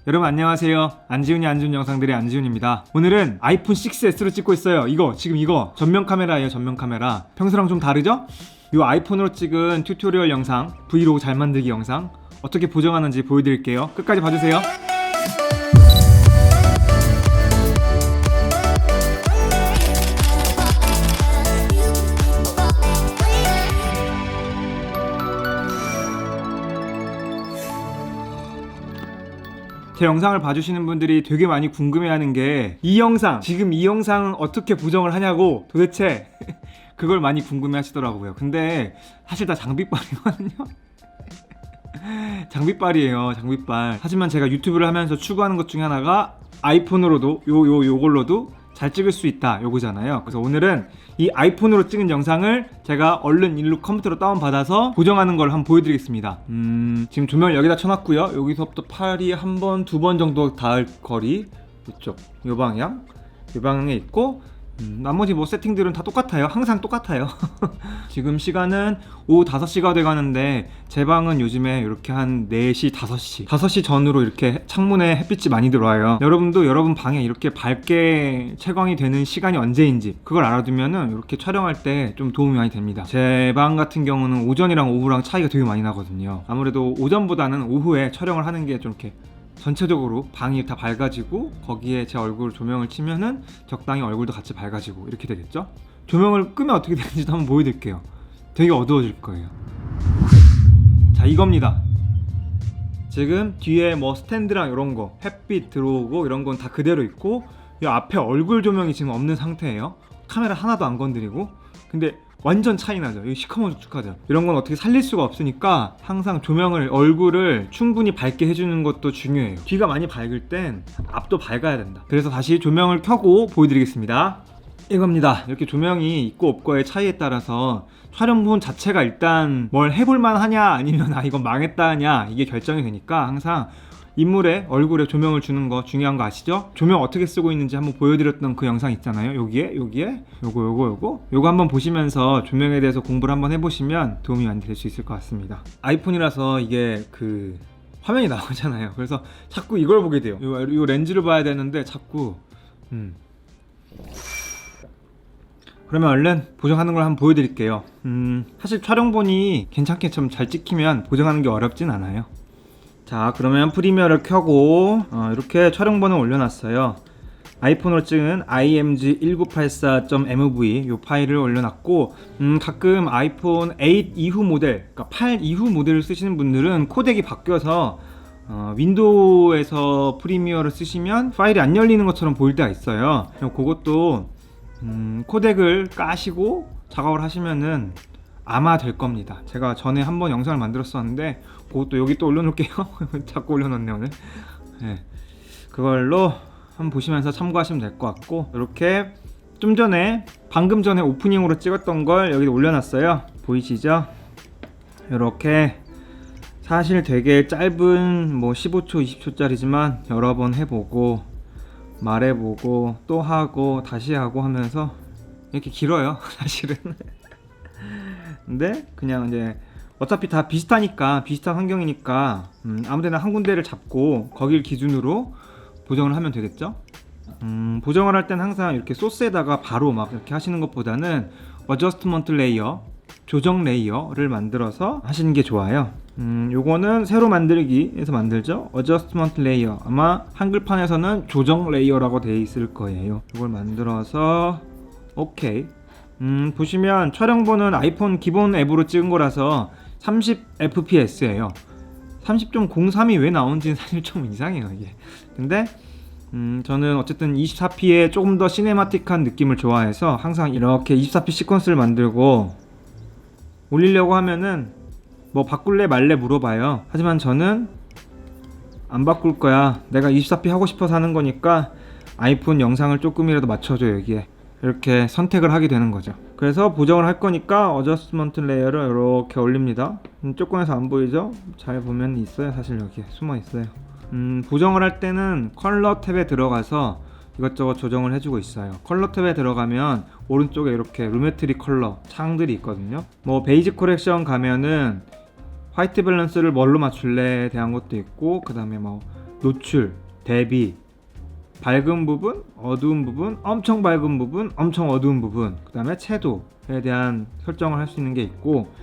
여러분 안녕하세요. 안지훈이 안지훈 영상들의 안지훈입니다. 오늘은 아이폰 6S로 찍고 있어요. 지금 이거 전면 카메라예요. 전면 카메라. 평소랑 좀 다르죠? 이 아이폰으로 찍은 튜토리얼 영상, 브이로그 잘 만들기 영상 어떻게 보정하는지 보여드릴게요. 끝까지 봐주세요. 제 영상을 봐주시는 분들이 되게 많이 궁금해하는 게 지금 이 영상 어떻게 보정을 하냐고 도대체 그걸 많이 궁금해 하시더라고요. 근데 사실 다 장비빨이거든요. 장비빨이에요. 장비빨. 하지만 제가 유튜브를 하면서 추구하는 것 중에 하나가 아이폰으로도 요걸로도 잘 찍을 수 있다 요거잖아요. 그래서 오늘은 이 아이폰으로 찍은 영상을 제가 얼른 일로 컴퓨터로 다운받아서 보정하는 걸 한번 보여드리겠습니다. 지금 조명을 여기다 쳐놨고요. 여기서부터 팔이 한 번, 두 번 정도 닿을 거리 이쪽 요 방향에 있고 나머지 뭐 세팅들은 다 똑같아요. 항상 똑같아요. 지금 시간은 오후 5시가 돼가는데 제 방은 요즘에 이렇게 한 4시, 5시 전으로 이렇게 창문에 햇빛이 많이 들어와요. 여러분도 여러분 방에 이렇게 밝게 채광이 되는 시간이 언제인지 그걸 알아두면은 이렇게 촬영할 때 좀 도움이 많이 됩니다. 제 방 같은 경우는 오전이랑 오후랑 차이가 되게 많이 나거든요. 아무래도 오전보다는 오후에 촬영을 하는 게 좀 이렇게 전체적으로 방이 다 밝아지고 거기에 제 얼굴 조명을 치면은 적당히 얼굴도 같이 밝아지고 이렇게 되겠죠? 조명을 끄면 어떻게 되는지도 한번 보여드릴게요. 되게 어두워질 거예요. 자, 이겁니다. 지금 뒤에 뭐 스탠드랑 이런 거 햇빛 들어오고 이런 건 다 그대로 있고 이 앞에 얼굴 조명이 지금 없는 상태예요. 카메라 하나도 안 건드리고. 근데 완전 차이 나죠. 여기 시커멓죽하죠. 이런 건 어떻게 살릴 수가 없으니까 항상 조명을 얼굴을 충분히 밝게 해주는 것도 중요해요. 뒤가 많이 밝을 땐 앞도 밝아야 된다. 그래서 다시 조명을 켜고 보여드리겠습니다. 이겁니다. 이렇게 조명이 있고 없고의 차이에 따라서 촬영본 자체가 일단 뭘 해볼만 하냐 아니면 이건 망했다 하냐 이게 결정이 되니까 항상 인물의 얼굴에 조명을 주는 거 중요한 거 아시죠? 조명 어떻게 쓰고 있는지 한번 보여드렸던 그 영상 있잖아요. 여기에 요거 한번 보시면서 조명에 대해서 공부를 한번 해보시면 도움이 많이 될 수 있을 것 같습니다. 아이폰이라서 이게 그 화면이 나오잖아요. 그래서 자꾸 이걸 보게 돼요. 요 렌즈를 봐야 되는데 자꾸 그러면 얼른 보정하는 걸 한번 보여드릴게요. 사실 촬영본이 괜찮게 좀 잘 찍히면 보정하는 게 어렵진 않아요. 자, 그러면 프리미어를 켜고 이렇게 촬영본을 올려놨어요. 아이폰으로 찍은 img1984.mv 이 파일을 올려놨고 가끔 아이폰 8 이후 모델, 그러니까 8 이후 모델을 쓰시는 분들은 코덱이 바뀌어서 윈도우에서 프리미어를 쓰시면 파일이 안 열리는 것처럼 보일 때가 있어요. 그것도 코덱을 까시고 작업을 하시면은 아마 될 겁니다. 제가 전에 한번 영상을 만들었었는데 그것도 여기 또 올려놓을게요. 자꾸 올려놓네 오늘. 네. 그걸로 한번 보시면서 참고하시면 될 것 같고 이렇게 방금 전에 오프닝으로 찍었던 걸 여기 올려놨어요. 보이시죠? 이렇게 사실 되게 짧은 뭐 15초 20초짜리지만 여러 번 해보고 말해보고 또 하고 다시 하고 하면서 이렇게 길어요 사실은. 근데 그냥 이제 어차피 다 비슷한 환경이니까 아무데나 한 군데를 잡고 거길 기준으로 보정을 하면 되겠죠. 보정을 할 땐 항상 이렇게 소스에다가 바로 막 이렇게 하시는 것보다는 어저스트먼트 레이어, 조정 레이어를 만들어서 하시는 게 좋아요. 요거는 새로 만들기에서 만들죠. 어저스트먼트 레이어, 아마 한글판에서는 조정 레이어라고 되어 있을 거예요. 이걸 만들어서 오케이. 보시면 촬영본은 아이폰 기본 앱으로 찍은 거라서 30fps예요. 30.03이 왜 나온지는 사실 좀 이상해요 이게. 근데 저는 어쨌든 24p에 조금 더 시네마틱한 느낌을 좋아해서 항상 이렇게 24p 시퀀스를 만들고 올리려고 하면은 뭐 바꿀래 말래 물어봐요. 하지만 저는 안 바꿀 거야. 내가 24p 하고 싶어서 하는 거니까 아이폰 영상을 조금이라도 맞춰줘 여기에. 이렇게 선택을 하게 되는 거죠. 그래서 보정을 할 거니까 어저스트먼트 레이어를 이렇게 올립니다. 조금해서 안 보이죠? 잘 보면 있어요. 사실 여기에 숨어 있어요. 보정을 할 때는 컬러 탭에 들어가서 이것저것 조정을 해주고 있어요. 컬러 탭에 들어가면 오른쪽에 이렇게 루메트리 컬러 창들이 있거든요. 뭐 베이직 코렉션 가면은 화이트 밸런스를 뭘로 맞출래에 대한 것도 있고, 그 다음에 뭐 노출, 대비, 밝은 부분, 어두운 부분, 엄청 밝은 부분, 엄청 어두운 부분, 그 다음에 채도에 대한 설정을 할 수 있는 게 있고,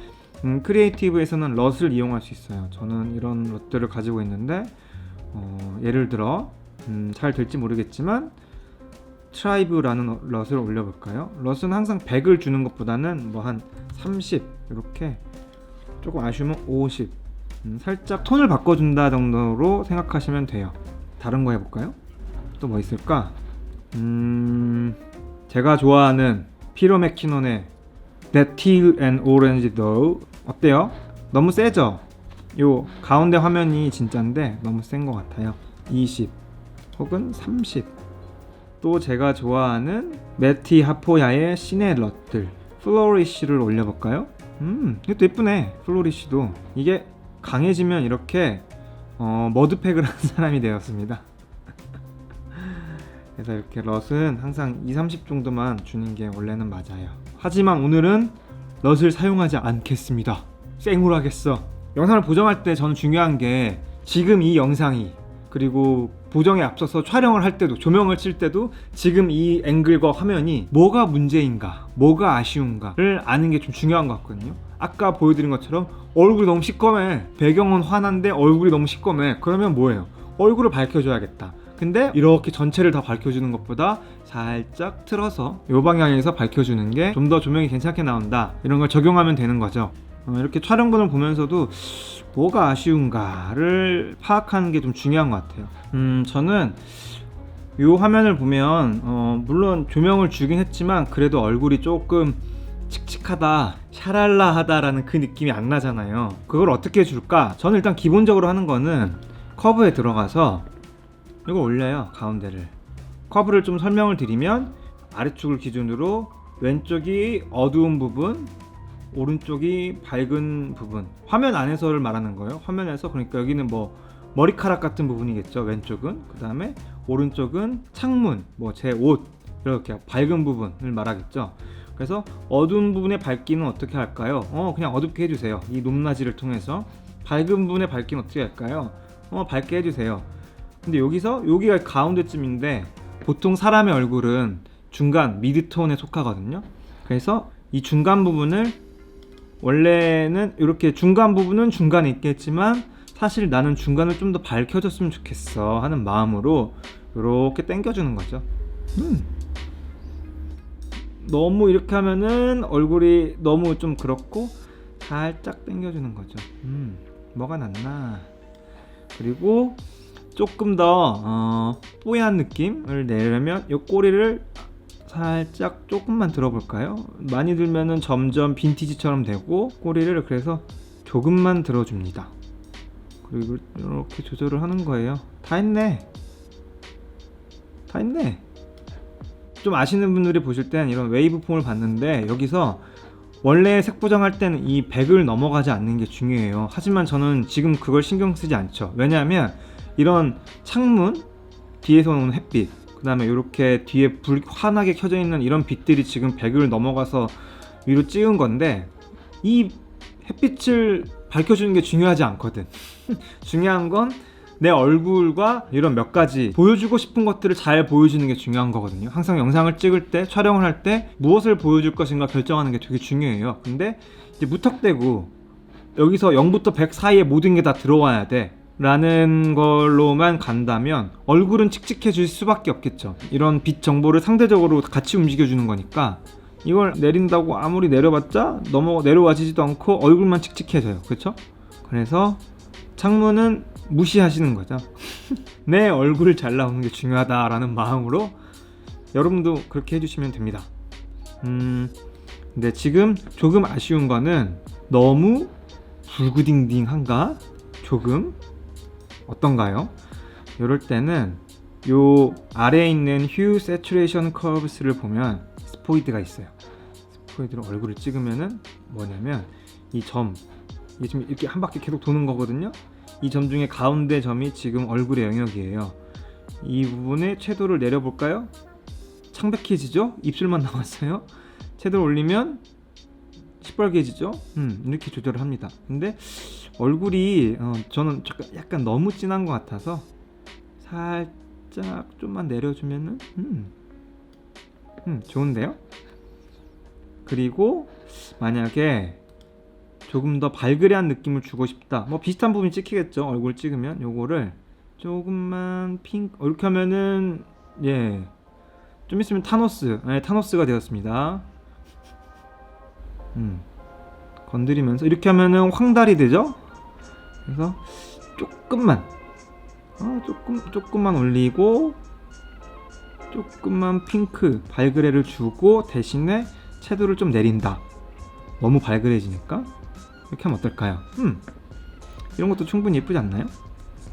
크리에이티브에서는 럿을 이용할 수 있어요. 저는 이런 럿들을 가지고 있는데 예를 들어 잘 될지 모르겠지만 트라이브라는 럿을 올려볼까요? 럿은 항상 100을 주는 것보다는 뭐 한 30 이렇게, 조금 아쉬우면 50, 살짝 톤을 바꿔준다 정도로 생각하시면 돼요. 다른 거 해볼까요? 또 뭐 있을까? 제가 좋아하는 피로 맥키논의 That Teal and Orange Though 어때요? 너무 세죠? 요 가운데 화면이 진짜인데 너무 센 것 같아요. 20 혹은 30. 또 제가 좋아하는 매티 하포야의 시네 럿들 플로리쉬를 올려볼까요? 이것도 예쁘네. 플로리쉬도 이게 강해지면 이렇게 머드팩을 한 사람이 되었습니다. 그래서 이렇게 럿은 항상 2, 30 정도만 주는 게 원래는 맞아요. 하지만 오늘은 럿을 사용하지 않겠습니다. 쌩으로 하겠어. 영상을 보정할 때 저는 중요한 게 지금 이 영상이, 그리고 보정에 앞서서 촬영을 할 때도, 조명을 칠 때도 지금 이 앵글과 화면이 뭐가 문제인가, 뭐가 아쉬운가를 아는 게 좀 중요한 것 같거든요. 아까 보여드린 것처럼 얼굴이 너무 시꺼매, 배경은 환한데 얼굴이 너무 시꺼매. 그러면 뭐예요? 얼굴을 밝혀줘야겠다. 근데 이렇게 전체를 다 밝혀주는 것보다 살짝 틀어서 이 방향에서 밝혀주는 게 좀 더 조명이 괜찮게 나온다, 이런 걸 적용하면 되는 거죠. 이렇게 촬영본을 보면서도 뭐가 아쉬운가를 파악하는 게 좀 중요한 것 같아요. 저는 이 화면을 보면 물론 조명을 주긴 했지만 그래도 얼굴이 조금 칙칙하다, 샤랄라하다라는 그 느낌이 안 나잖아요. 그걸 어떻게 줄까? 저는 일단 기본적으로 하는 거는 커브에 들어가서 이걸 올려요. 가운데를. 커브를 좀 설명을 드리면 아래쪽을 기준으로 왼쪽이 어두운 부분, 오른쪽이 밝은 부분, 화면 안에서를 말하는 거예요. 화면에서, 그러니까 여기는 뭐 머리카락 같은 부분이겠죠, 왼쪽은. 그 다음에 오른쪽은 창문, 뭐 제 옷, 이렇게 밝은 부분을 말하겠죠. 그래서 어두운 부분의 밝기는 어떻게 할까요? 그냥 어둡게 해주세요. 이 높낮이를 통해서. 밝은 부분의 밝기는 어떻게 할까요? 밝게 해주세요. 근데 여기서 여기가 가운데쯤인데 보통 사람의 얼굴은 중간 미드톤에 속하거든요. 그래서 이 중간 부분을, 원래는 이렇게 중간 부분은 중간에 있겠지만 사실 나는 중간을 좀 더 밝혀줬으면 좋겠어 하는 마음으로 이렇게 당겨주는 거죠. 너무 이렇게 하면은 얼굴이 너무 좀 그렇고 살짝 당겨주는 거죠. 뭐가 낫나. 그리고 조금 더 뽀얀 느낌을 내려면 이 꼬리를 살짝 조금만 들어볼까요? 많이 들면은 점점 빈티지처럼 되고, 꼬리를 그래서 조금만 들어줍니다. 그리고 이렇게 조절을 하는 거예요. 다 했네. 좀 아시는 분들이 보실 땐 이런 웨이브 폼을 봤는데, 여기서 원래 색 보정할 때는 이 100을 넘어가지 않는 게 중요해요. 하지만 저는 지금 그걸 신경 쓰지 않죠. 왜냐하면 이런 창문 뒤에서 오는 햇빛, 그 다음에 이렇게 뒤에 불 환하게 켜져 있는 이런 빛들이 지금 100을 넘어가서 위로 찍은 건데, 이 햇빛을 밝혀주는 게 중요하지 않거든. 중요한 건 내 얼굴과 이런 몇 가지 보여주고 싶은 것들을 잘 보여주는 게 중요한 거거든요. 항상 영상을 찍을 때, 촬영을 할 때 무엇을 보여줄 것인가 결정하는 게 되게 중요해요. 근데 이제 무턱대고 여기서 0부터 100 사이에 모든 게 다 들어와야 돼 라는 걸로만 간다면 얼굴은 칙칙해질 수밖에 없겠죠. 이런 빛 정보를 상대적으로 같이 움직여주는 거니까 이걸 내린다고 아무리 내려봤자 내려와지지도 않고 얼굴만 칙칙해져요. 그렇죠? 그래서 창문은 무시하시는 거죠. 내 얼굴을 잘 나오는 게 중요하다라는 마음으로 여러분도 그렇게 해주시면 됩니다. 근데 지금 조금 아쉬운 거는 너무 불구딩딩한가? 조금 어떤가요? 이럴 때는 요 아래에 있는 Hue Saturation Curves를 보면 스포이드가 있어요. 스포이드로 얼굴을 찍으면은 뭐냐면 이 점, 이게 지금 이렇게 한 바퀴 계속 도는 거거든요. 이 점 중에 가운데 점이 지금 얼굴의 영역이에요. 이 부분에 채도를 내려볼까요? 창백해지죠? 입술만 남았어요. 채도를 올리면 시뻘개지죠? 이렇게 조절을 합니다. 근데 얼굴이 저는 약간 너무 진한 것 같아서 살짝 좀만 내려주면은 좋은데요? 그리고 만약에 조금 더 발그레한 느낌을 주고 싶다, 뭐 비슷한 부분이 찍히겠죠. 얼굴 찍으면 요거를 조금만 이렇게 하면은 좀 있으면 타노스가 되었습니다. 건드리면서 이렇게 하면은 황달이 되죠. 그래서 조금만 올리고 조금만 핑크 발그레를 주고 대신에 채도를 좀 내린다. 너무 발그레지니까 이렇게 하면 어떨까요? 이런 것도 충분히 예쁘지 않나요?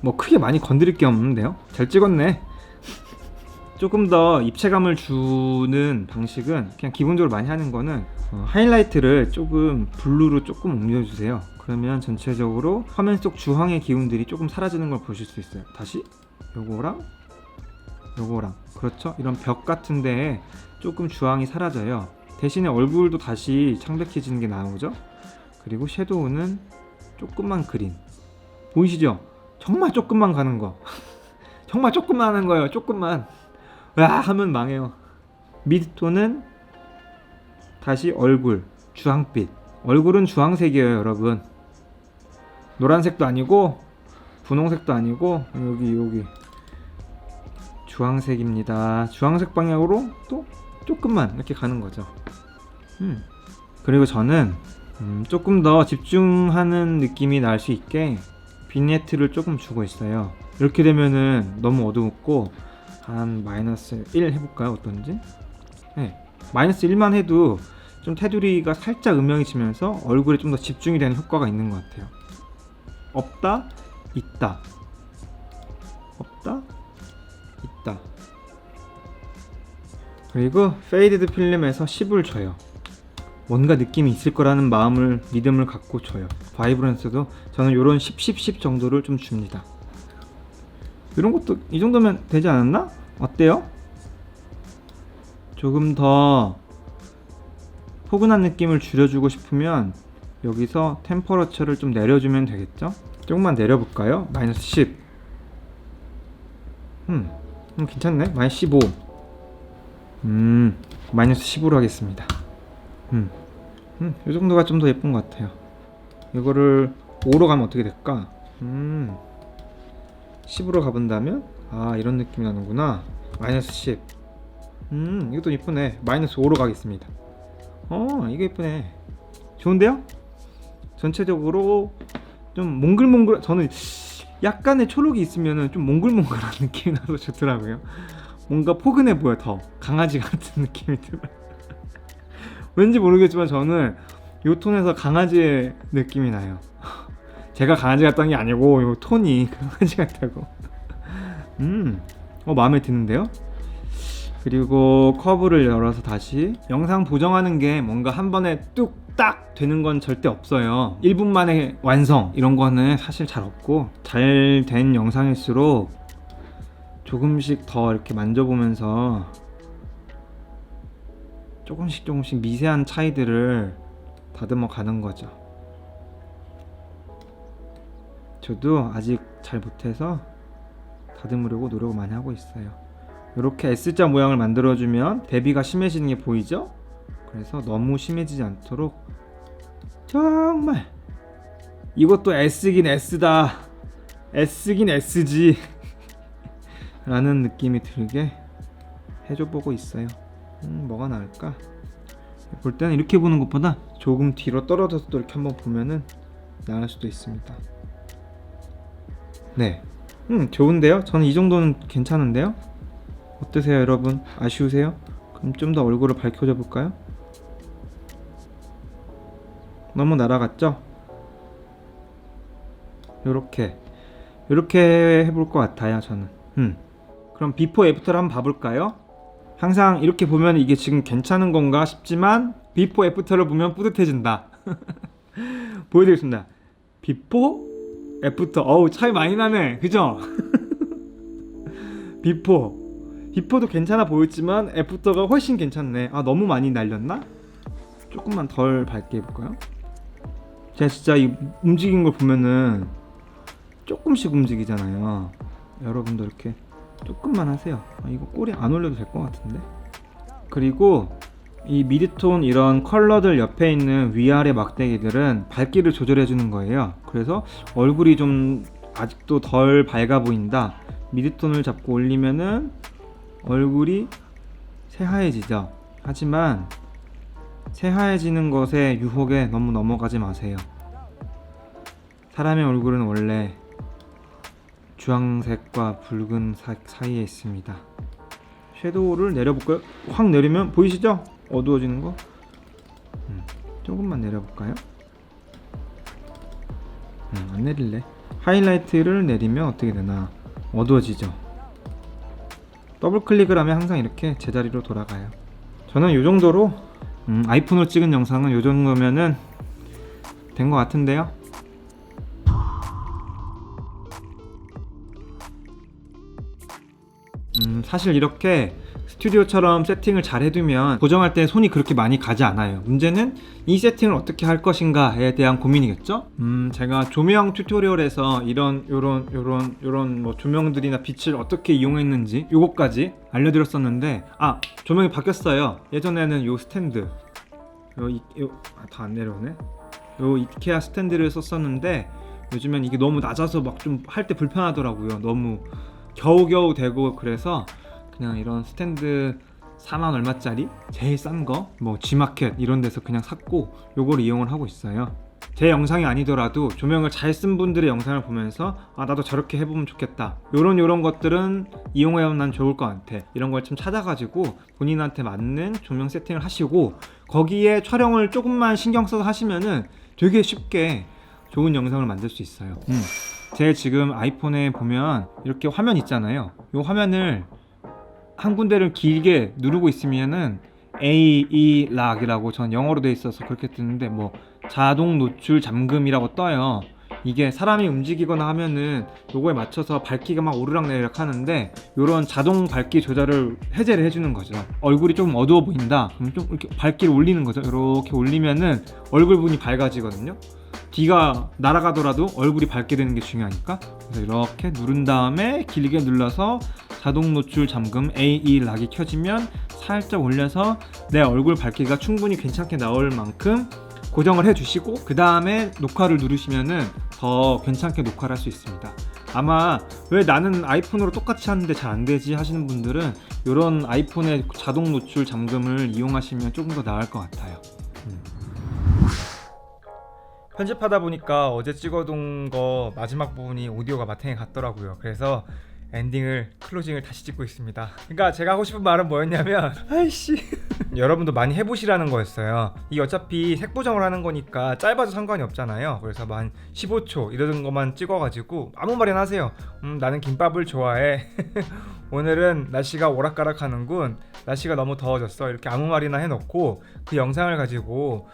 뭐 크게 많이 건드릴 게 없는데요. 잘 찍었네. 조금 더 입체감을 주는 방식은 그냥 기본적으로 많이 하는 거는 하이라이트를 조금 블루로 조금 옮겨주세요. 그러면 전체적으로 화면 속 주황의 기운들이 조금 사라지는 걸 보실 수 있어요. 다시 요거랑 그렇죠? 이런 벽 같은 데에 조금 주황이 사라져요. 대신에 얼굴도 다시 창백해지는 게 나오죠. 그리고 섀도우는 조금만 그린, 보이시죠? 정말 조금만 가는 거. 정말 조금만 하는 거예요. 조금만. 하면 망해요. 미드톤은 다시 얼굴 주황빛. 얼굴은 주황색이에요, 여러분. 노란색도 아니고 분홍색도 아니고 여기 주황색입니다. 주황색 방향으로 또 조금만 이렇게 가는 거죠. 그리고 저는 조금 더 집중하는 느낌이 날 수 있게 빈예트를 조금 주고 있어요. 이렇게 되면은 너무 어두웠고 한 -1 해볼까요? 어떤지? 마이너스 1만 해도 좀 테두리가 살짝 음영해지면서 얼굴에 좀 더 집중이 되는 효과가 있는 것 같아요. 없다, 있다. 없다, 있다. 그리고 페이디드 필름에서 10을 줘요. 뭔가 느낌이 있을 거라는 믿음을 갖고 줘요. 바이브런스도 저는 요런 10 정도를 좀 줍니다. 이런 것도 이 정도면 되지 않았나? 어때요? 조금 더 포근한 느낌을 줄여주고 싶으면 여기서 템퍼러처를 좀 내려주면 되겠죠? 조금만 내려볼까요? -10. 괜찮네. -15. -15로 하겠습니다. 이 정도가 좀 더 예쁜 것 같아요. 이거를 5로 가면 어떻게 될까? 10으로 가본다면 이런 느낌이 나는구나. -10. 이것도 이쁘네. -5로 가겠습니다. 이게 이쁘네. 좋은데요? 전체적으로 좀 몽글몽글, 저는 약간의 초록이 있으면은 좀 몽글몽글한 느낌이 나서 좋더라고요. 뭔가 포근해 보여. 더 강아지 같은 느낌이 들어요. 왠지 모르겠지만 저는 요 톤에서 강아지의 느낌이 나요. 제가 강아지 같다는 게 아니고 요 톤이 강아지 같다고. 마음에 드는데요? 그리고 커브를 열어서 다시 영상 보정하는 게 뭔가 한 번에 뚝딱 되는 건 절대 없어요. 1분 만에 완성 이런 거는 사실 잘 없고, 잘 된 영상일수록 조금씩 더 이렇게 만져보면서 조금씩 미세한 차이들을 다듬어 가는 거죠. 저도 아직 잘 못해서 다듬으려고 노력을 많이 하고 있어요. 이렇게 S자 모양을 만들어주면 대비가 심해지는 게 보이죠? 그래서 너무 심해지지 않도록 정말 이것도 S긴 S다, S긴 S지 라는 느낌이 들게 해줘보고 있어요. 뭐가 나을까? 볼 때는 이렇게 보는 것보다 조금 뒤로 떨어져서 또 이렇게 한번 보면은 나을 수도 있습니다. 네, 좋은데요? 저는 이 정도는 괜찮은데요? 어떠세요, 여러분? 아쉬우세요? 그럼 좀 더 얼굴을 밝혀줘 볼까요? 너무 날아갔죠? 요렇게 해볼 것 같아요, 저는. 그럼 비포 애프터를 한번 봐볼까요? 항상 이렇게 보면 이게 지금 괜찮은 건가 싶지만 비포 애프터를 보면 뿌듯해진다. 보여드리겠습니다. 비포 애프터. 차이 많이 나네, 그죠? 비포도 괜찮아 보였지만 애프터가 훨씬 괜찮네. 너무 많이 날렸나? 조금만 덜 밝게 해볼까요? 제가 진짜 이 움직인 걸 보면은 조금씩 움직이잖아요. 여러분도 이렇게 조금만 하세요. 이거 꼬리 안 올려도 될 것 같은데. 그리고 이 미드톤 이런 컬러들 옆에 있는 위아래 막대기들은 밝기를 조절해 주는 거예요. 그래서 얼굴이 좀 아직도 덜 밝아 보인다, 미드톤을 잡고 올리면은 얼굴이 새하얘지죠. 하지만 새하얘지는 것의 유혹에 너무 넘어가지 마세요. 사람의 얼굴은 원래 주황색과 붉은색 사이에 있습니다. 섀도우를 내려볼까요? 확 내리면 보이시죠? 어두워지는 거? 조금만 내려볼까요? 안 내릴래. 하이라이트를 내리면 어떻게 되나? 어두워지죠? 더블 클릭을 하면 항상 이렇게 제자리로 돌아가요. 저는 이 정도로 아이폰으로 찍은 영상은 이 정도면은 된 것 같은데요. 사실 이렇게 스튜디오처럼 세팅을 잘 해두면 고정할 때 손이 그렇게 많이 가지 않아요. 문제는 이 세팅을 어떻게 할 것인가에 대한 고민이겠죠. 제가 조명 튜토리얼에서 요런 뭐 조명들이나 빛을 어떻게 이용했는지 요거까지 알려드렸었는데, 조명이 바뀌었어요. 예전에는 요 스탠드 다 안 내려오네. 요 이케아 스탠드를 썼었는데 요즘엔 이게 너무 낮아서 막 좀 할 때 불편하더라고요. 너무 겨우겨우 되고. 그래서 그냥 이런 스탠드 4만 얼마짜리 제일 싼 거 뭐 G마켓 이런 데서 그냥 샀고 요걸 이용을 하고 있어요. 제 영상이 아니더라도 조명을 잘 쓴 분들의 영상을 보면서 나도 저렇게 해보면 좋겠다, 요런 것들은 이용하면 난 좋을 것 같아, 이런 걸 좀 찾아가지고 본인한테 맞는 조명 세팅을 하시고 거기에 촬영을 조금만 신경 써서 하시면은 되게 쉽게 좋은 영상을 만들 수 있어요. 제 지금 아이폰에 보면 이렇게 화면 있잖아요. 이 화면을 한 군데를 길게 누르고 있으면은 AE 락이라고, 전 영어로 돼 있어서 그렇게 뜨는데 뭐 자동 노출 잠금이라고 떠요. 이게 사람이 움직이거나 하면은 요거에 맞춰서 밝기가 막 오르락내리락 하는데, 요런 자동 밝기 조절을 해제를 해주는 거죠. 얼굴이 조금 어두워 보인다 그럼 좀 이렇게 밝기를 올리는 거죠. 이렇게 올리면은 얼굴 부분이 밝아지거든요. 뒤가 날아가더라도 얼굴이 밝게 되는 게 중요하니까. 그래서 이렇게 누른 다음에 길게 눌러서 자동 노출 잠금 AE 락이 켜지면 살짝 올려서 내 얼굴 밝기가 충분히 괜찮게 나올 만큼 고정을 해주시고, 그 다음에 녹화를 누르시면은 더 괜찮게 녹화를 할 수 있습니다. 아마 왜 나는 아이폰으로 똑같이 하는데 잘 안되지 하시는 분들은 이런 아이폰의 자동 노출 잠금을 이용하시면 조금 더 나을 것 같아요. 편집하다 보니까 어제 찍어둔 거 마지막 부분이 오디오가 마탱이 갔더라고요. 그래서 엔딩을, 클로징을 다시 찍고 있습니다. 그러니까 제가 하고 싶은 말은 뭐였냐면 아이씨 여러분도 많이 해보시라는 거였어요. 이 어차피 색보정을 하는 거니까 짧아도 상관이 없잖아요. 그래서 한 15초 이런 것만 찍어가지고 아무 말이나 하세요. 나는 김밥을 좋아해. 오늘은 날씨가 오락가락하는군, 날씨가 너무 더워졌어, 이렇게 아무 말이나 해놓고 그 영상을 가지고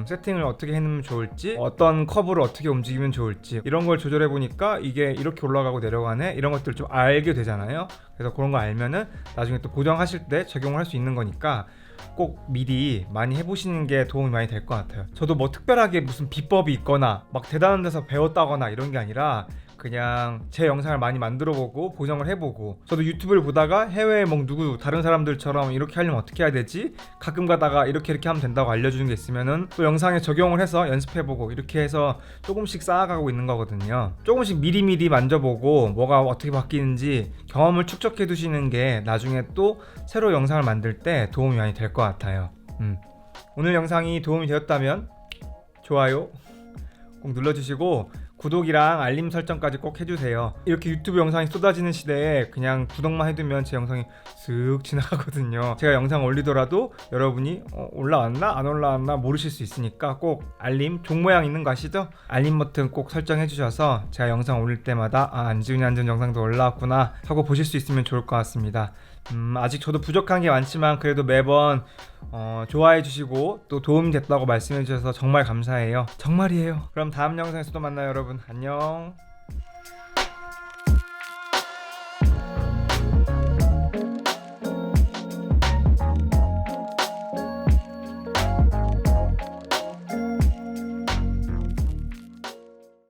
세팅을 어떻게 해놓으면 좋을지, 어떤 커브를 어떻게 움직이면 좋을지 이런 걸 조절해보니까 이게 이렇게 올라가고 내려가네, 이런 것들을 좀 알게 되잖아요. 그래서 그런 거 알면은 나중에 또 보정하실 때 적용을 할 수 있는 거니까 꼭 미리 많이 해보시는 게 도움이 많이 될 것 같아요. 저도 뭐 특별하게 무슨 비법이 있거나 막 대단한 데서 배웠다거나 이런 게 아니라 그냥 제 영상을 많이 만들어보고 보정을 해보고, 저도 유튜브를 보다가 해외에 뭐 누구 다른 사람들처럼 이렇게 하려면 어떻게 해야 되지? 가끔 가다가 이렇게 하면 된다고 알려주는 게 있으면은 또 영상에 적용을 해서 연습해보고, 이렇게 해서 조금씩 쌓아가고 있는 거거든요. 조금씩 미리미리 만져보고 뭐가 어떻게 바뀌는지 경험을 축적해 두시는 게 나중에 또 새로 영상을 만들 때 도움이 많이 될 것 같아요. 오늘 영상이 도움이 되었다면 좋아요 꼭 눌러주시고 구독이랑 알림 설정까지 꼭 해주세요. 이렇게 유튜브 영상이 쏟아지는 시대에 그냥 구독만 해두면 제 영상이 쓱 지나가거든요. 제가 영상 올리더라도 여러분이 올라왔나 안 올라왔나 모르실 수 있으니까 꼭 알림 종 모양 있는 거 아시죠? 알림 버튼 꼭 설정해 주셔서 제가 영상 올릴 때마다 안지훈이 앉은 영상도 올라왔구나 하고 보실 수 있으면 좋을 것 같습니다. 아직 저도 부족한 게 많지만 그래도 매번 좋아해 주시고 또 도움이 됐다고 말씀해 주셔서 정말 감사해요. 정말이에요. 그럼 다음 영상에서 또 만나요 여러분. 안녕.